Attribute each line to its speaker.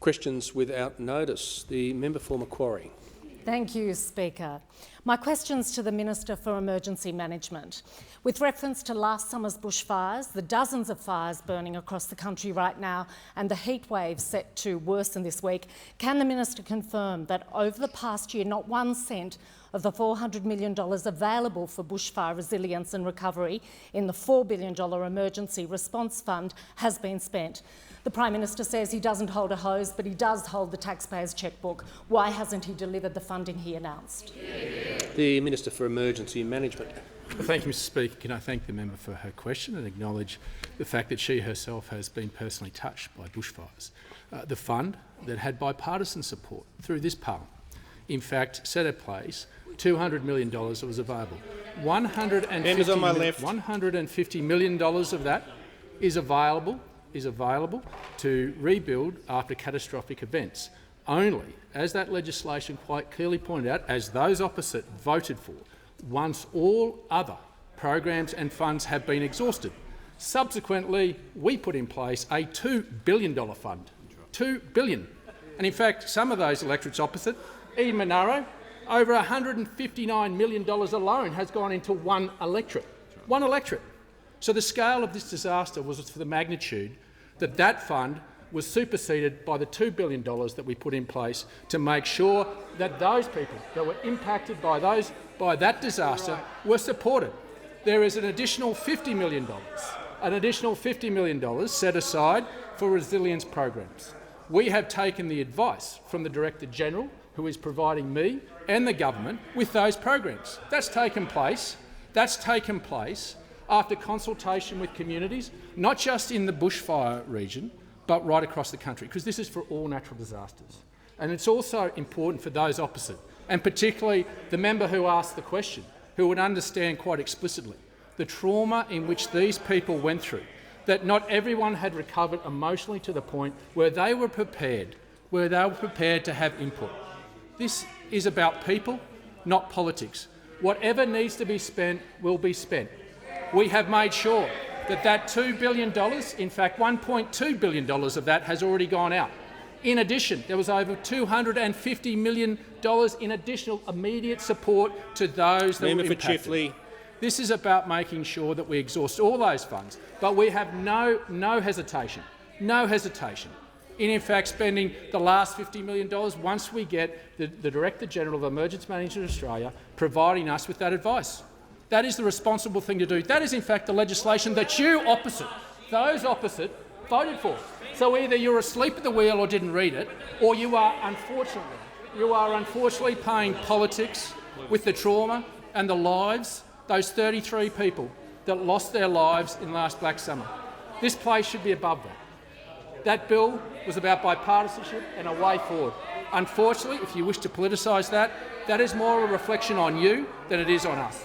Speaker 1: Questions without notice. The member for Macquarie.
Speaker 2: Thank you, Speaker. My question's to the Minister for Emergency Management. With reference to last summer's bushfires, the dozens of fires burning across the country right now and the heat wave set to worsen this week, can the Minister confirm that over the past year not 1 cent of the $400 million available for bushfire resilience and recovery in the $4 billion Emergency Response Fund has been spent? The Prime Minister says he doesn't hold a hose, but he does hold the taxpayers' chequebook. Why hasn't he delivered the funding he announced?
Speaker 1: The Minister for Emergency Management.
Speaker 3: Thank you, Mr Speaker. Can I thank the member for her question and acknowledge the fact that she herself has been personally touched by bushfires. The fund that had bipartisan support through this parliament, in fact, set in place $200 million that was available. $150 million of that is available to rebuild after catastrophic events. Only, as that legislation quite clearly pointed out, as those opposite voted for, once all other programs and funds have been exhausted. Subsequently, we put in place a $2 billion fund. $2 billion. And in fact, some of those electorates opposite, even Monaro, over $159 million alone has gone into one electorate. One electorate. So the scale of this disaster was for the magnitude that that fund was superseded by the $2 billion that we put in place to make sure that those people that were impacted by that disaster were supported. There is an additional $50 million set aside for resilience programs. We have taken the advice from the Director-General, who is providing me and the government with those programs. That's taken place after consultation with communities, not just in the bushfire region, but right across the country, because this is for all natural disasters. And it's also important for those opposite, and particularly the member who asked the question, who would understand quite explicitly the trauma in which these people went through, that not everyone had recovered emotionally to the point where they were prepared to have input. This is about people, not politics. Whatever needs to be spent will be spent. We have made sure that $2 billion, in fact $1.2 billion of that has already gone out. In addition, there was over $250 million in additional immediate support to those that were impacted. This is about making sure that we exhaust all those funds, but we have no hesitation in fact spending the last $50 million once we get the Director-General of Emergency Management Australia providing us with that advice. That is the responsible thing to do. That is in fact the legislation that those opposite, voted for. So either you're asleep at the wheel or didn't read it, or you are unfortunately paying politics with the trauma and the lives, those 33 people that lost their lives in last Black Summer. This place should be above that. That bill was about bipartisanship and a way forward. Unfortunately, if you wish to politicise that, that is more a reflection on you than it is on us.